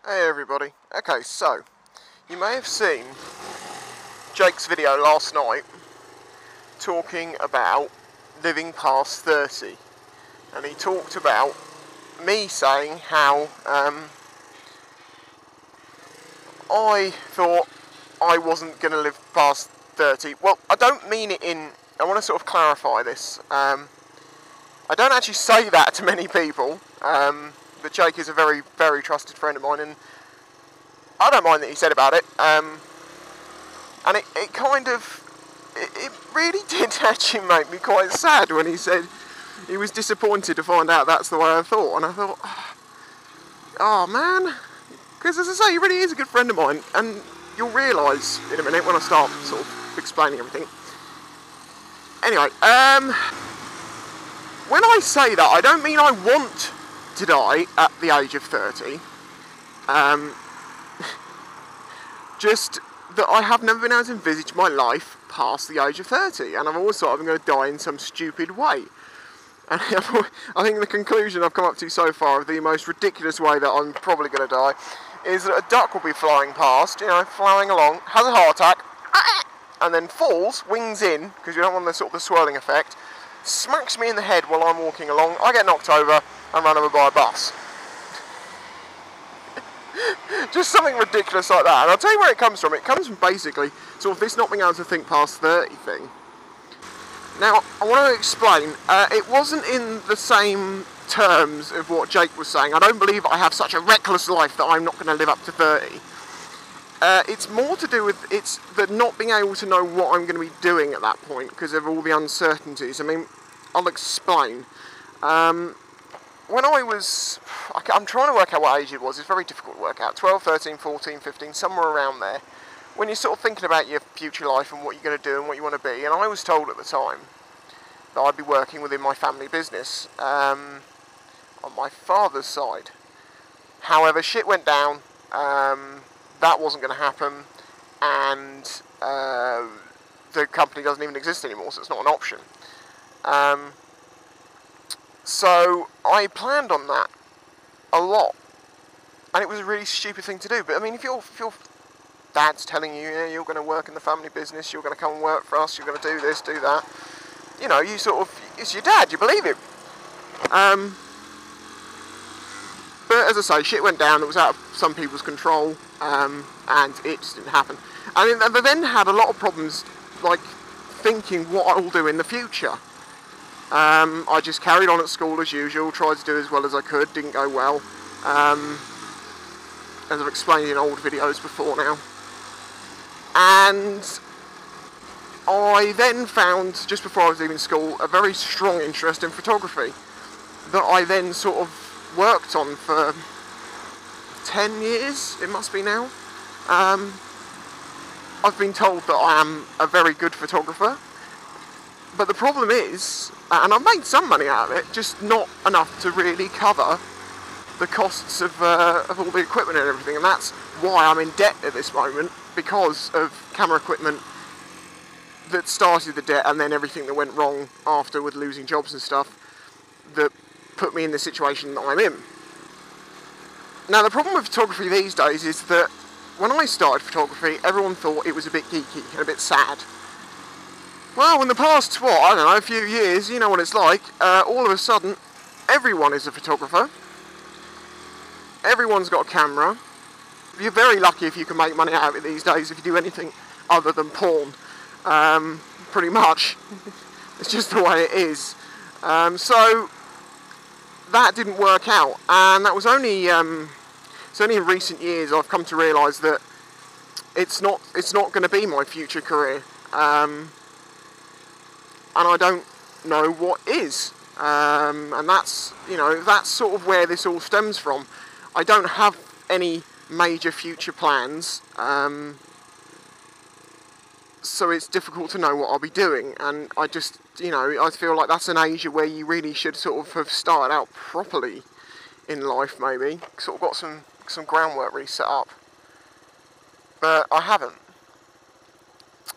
Hey everybody. Okay, so you may have seen Jake's video last night talking about living past 30, and he talked about me saying how I thought I wasn't going to live past 30. Well, I don't mean it in... I want to sort of clarify this. I don't actually say that to many people, but Jake is a very, very trusted friend of mine, and I don't mind that he said about it, and it kind of, it really did actually make me quite sad when he said he was disappointed to find out that's the way I thought, and I thought, oh man, because as I say, he really is a good friend of mine, and you'll realise in a minute when I start sort of explaining everything. Anyway, when I say that, I don't mean I want to die at the age of 30, just that I have never been able to envisage my life past the age of 30, and I've always thought I'm going to die in some stupid way. And I think the conclusion I've come up to so far of the most ridiculous way that I'm probably going to die is that a duck will be flying past, flying along, has a heart attack, and then falls, wings in, because you don't want the sort of the swirling effect, smacks me in the head while I'm walking along, I get knocked over and run over by a bus. Just something ridiculous like that. And I'll tell you where it comes from. It comes from basically sort of this not being able to think past 30 thing. Now, I want to explain. It wasn't in the same terms of what Jake was saying. I don't believe I have such a reckless life that I'm not going to live up to 30. It's more to do with it's the not being able to know what I'm going to be doing at that point because of all the uncertainties. I mean, I'll explain. When I was... I'm trying to work out what age it was. It's very difficult to work out. 12, 13, 14, 15, somewhere around there. When you're sort of thinking about your future life and what you're going to do and what you want to be. And I was told at the time that I'd be working within my family business on my father's side. However, shit went down. That wasn't going to happen. And the company doesn't even exist anymore, so it's not an option. So I planned on that a lot, and it was a really stupid thing to do. But I mean, if your dad's telling you, you're going to work in the family business, you're going to come and work for us, you're going to do this, do that, you sort of, it's your dad, you believe him. But as I say, shit went down. It was out of some people's control, and it just didn't happen. And I then had a lot of problems, like thinking what I'll do in the future. I just carried on at school as usual, tried to do as well as I could, didn't go well, as I've explained in old videos before now. And I then found, just before I was leaving school, a very strong interest in photography that I then sort of worked on for 10 years, it must be now. I've been told that I am a very good photographer. But the problem is, and I've made some money out of it, just not enough to really cover the costs of all the equipment and everything, and that's why I'm in debt at this moment, because of camera equipment that started the debt and then everything that went wrong after with losing jobs and stuff that put me in the situation that I'm in. Now the problem with photography these days is that when I started photography, everyone thought it was a bit geeky and a bit sad. Well, in the past, a few years, you know what it's like, all of a sudden, everyone is a photographer. Everyone's got a camera. You're very lucky if you can make money out of it these days, if you do anything other than porn. Pretty much. It's just the way it is. So, that didn't work out, and that was only, it's only in recent years I've come to realise that it's not going to be my future career. And I don't know what is. And that's, that's sort of where this all stems from. I don't have any major future plans, so it's difficult to know what I'll be doing. And I just, I feel like that's an age where you really should sort of have started out properly in life, maybe. Sort of got some groundwork really set up. But I haven't.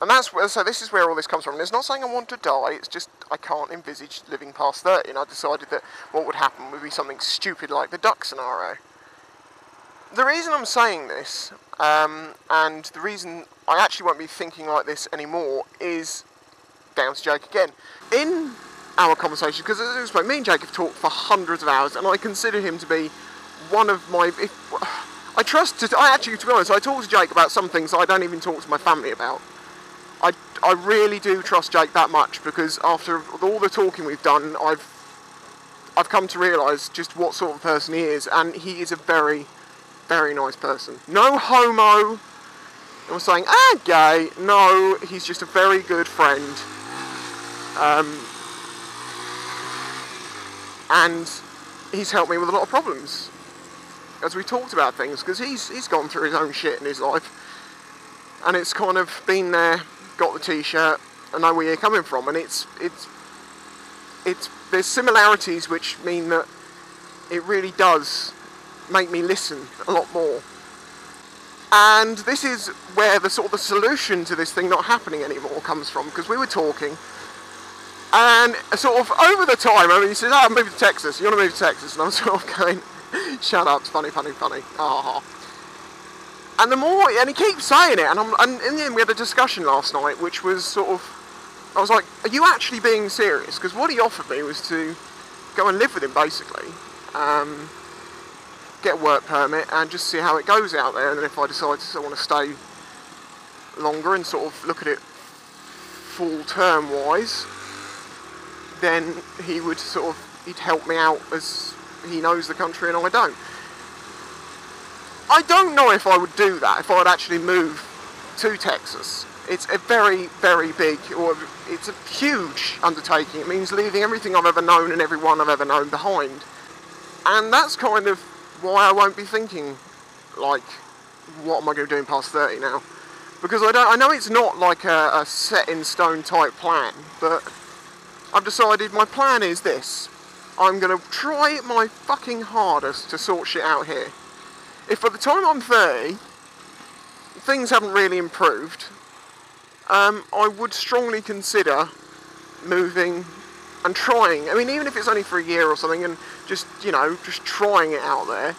And so this is where all this comes from. And it's not saying I want to die, it's just I can't envisage living past 30, and I decided that what would happen would be something stupid like the duck scenario. The reason I'm saying this, and the reason I actually won't be thinking like this anymore, is down to Jake again. In our conversation, because as I explained, me and Jake have talked for hundreds of hours, and I consider him to be one of my... I actually, to be honest, I talk to Jake about some things I don't even talk to my family about. I really do trust Jake that much, because after all the talking we've done, I've come to realise just what sort of person he is, and he is a very, very nice person. No homo. I'm saying, gay. No, he's just a very good friend. And he's helped me with a lot of problems as we talked about things, because he's gone through his own shit in his life, and it's kind of been there, got the t-shirt, I know where you're coming from, and it's there's similarities which mean that it really does make me listen a lot more. And this is where the solution to this thing not happening anymore comes from, because we were talking, and sort of over the time, I mean, he says, I'm moving to Texas, you want to move to Texas? And I'm sort of going, shut up, it's funny, funny, funny, And the more, and he keeps saying it, and in the end we had a discussion last night, which was sort of, I was like, are you actually being serious? Because what he offered me was to go and live with him, basically, get a work permit, and just see how it goes out there, and then if I decide I want to stay longer and sort of look at it full term wise, then he would he'd help me out, as he knows the country and I don't. I don't know if I would do that, if I would actually move to Texas. It's a very, very big, or it's a huge undertaking. It means leaving everything I've ever known and everyone I've ever known behind. And that's kind of why I won't be thinking, like, what am I going to do past 30 now? Because I know it's not like a set in stone type plan, but I've decided my plan is this. I'm going to try my fucking hardest to sort shit out here. If by the time I'm 30, things haven't really improved, I would strongly consider moving and trying. I mean, even if it's only for a year or something, and just, you know, just trying it out there,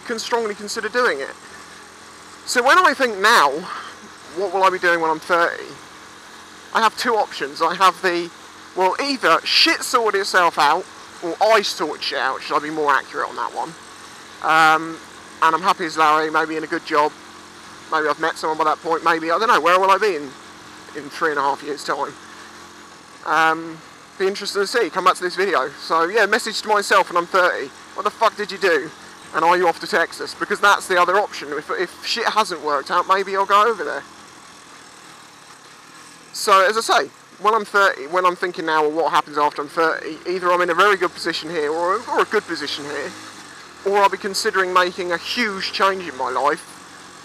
can strongly consider doing it. So when I think now, what will I be doing when I'm 30? I have two options. I have either shit sort itself out, or I sort shit out, should I be more accurate on that one. And I'm happy as Larry, maybe in a good job. Maybe I've met someone by that point, maybe, I don't know, where will I be in 3.5 years' time? Be interesting to see, come back to this video. So yeah, message to myself when I'm 30. What the fuck did you do? And are you off to Texas? Because that's the other option. If shit hasn't worked out, maybe I'll go over there. So as I say, when I'm 30, when I'm thinking now, well, what happens after I'm 30, either I'm in a very good position here, or a good position here, or I'll be considering making a huge change in my life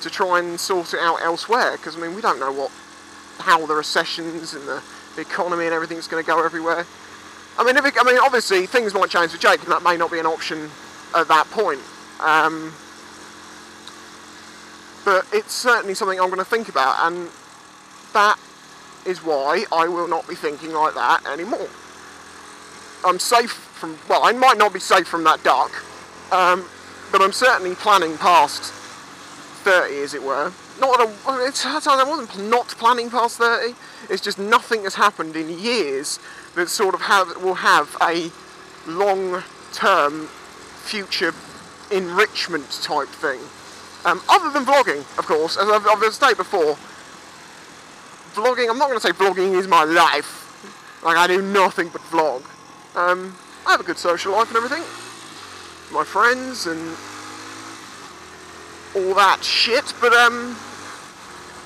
to try and sort it out elsewhere. Because I mean, we don't know how the recessions and the economy and everything's going to go everywhere. I mean, obviously things might change with Jake, and that may not be an option at that point. But it's certainly something I'm going to think about, and that is why I will not be thinking like that anymore. I'm safe from, well, I might not be safe from that duck, but I'm certainly planning past 30, as it were. Not that I wasn't not planning past 30, it's just nothing has happened in years that sort of will have a long-term future enrichment type thing. Other than vlogging, of course, as I've stated before, vlogging, I'm not going to say vlogging is my life, like I do nothing but vlog. I have a good social life and everything, my friends and all that shit, but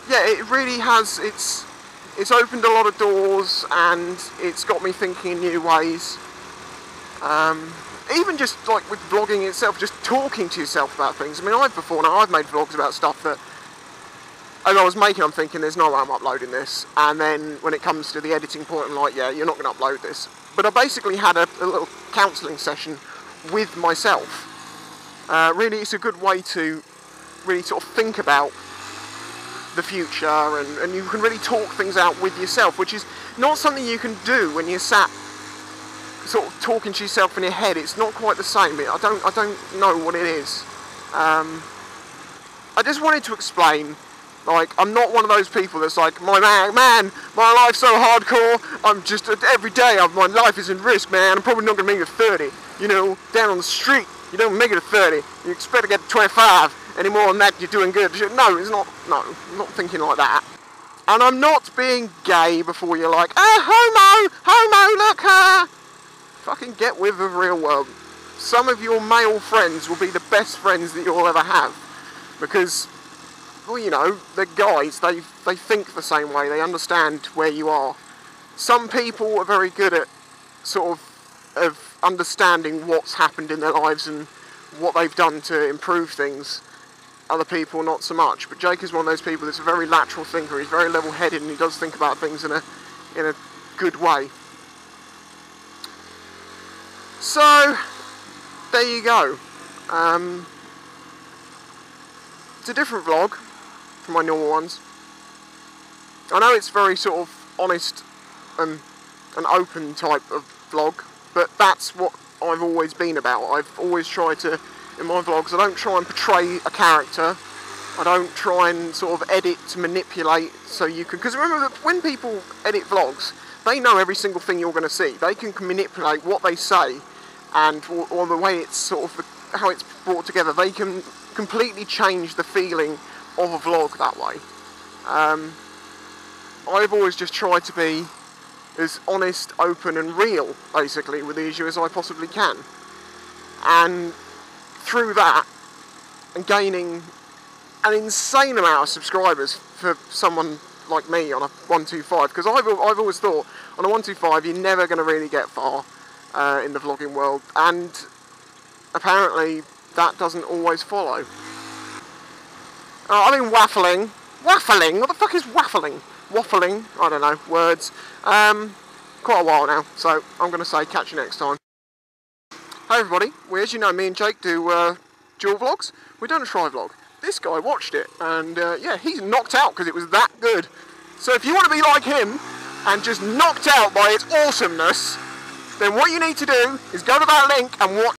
yeah, it really has, it's opened a lot of doors, and it's got me thinking in new ways. Even just like with vlogging itself, just talking to yourself about things. I mean, I've made vlogs about stuff that, as I was making, I'm thinking, there's no way I'm uploading this. And then when it comes to the editing point, I'm like, yeah, you're not going to upload this. But I basically had a little counselling session with myself. Really, it's a good way to really sort of think about the future, and you can really talk things out with yourself, which is not something you can do when you're sat sort of talking to yourself in your head. It's not quite the same. I don't know what it is. I just wanted to explain, like, I'm not one of those people that's like, my life's so hardcore, I'm just, every day my life is in risk, man, I'm probably not going to make it to 30, you know, down on the street, you don't make it to 30, you expect to get to 25, any more than that you're doing good. No, it's not, no, I'm not thinking like that. And I'm not being gay before you're like, homo, look her. Fucking get with the real world. Some of your male friends will be the best friends that you'll ever have. Because, well, you know, they're guys, they think the same way, they understand where you are. Some people are very good at sort of understanding what's happened in their lives and what they've done to improve things. Other people not so much, but Jake is one of those people that's a very lateral thinker. He's very level-headed and he does think about things in a good way. So, there you go. It's a different vlog from my normal ones. I know it's very sort of honest and an open type of vlog, but that's what I've always been about. I've always tried to, in my vlogs, I don't try and portray a character. I don't try and sort of edit to manipulate so you can, because remember that when people edit vlogs, they know every single thing you're going to see. They can manipulate what they say and or the way it's sort of how it's brought together. They can completely change the feeling of a vlog that way. I've always just tried to be as honest, open and real, basically, with the issue as I possibly can. And through that, and gaining an insane amount of subscribers for someone like me on a 125, because I've always thought, on a 125 you're never going to really get far in the vlogging world, and apparently that doesn't always follow. I've been waffling, what the fuck is waffling? Waffling, I don't know, words, quite a while now, so I'm going to say catch you next time. Hey everybody, well, as you know, me and Jake do dual vlogs. We've done a tri-vlog. This guy watched it, and yeah, he's knocked out because it was that good. So if you want to be like him, and just knocked out by its awesomeness, then what you need to do is go to that link and watch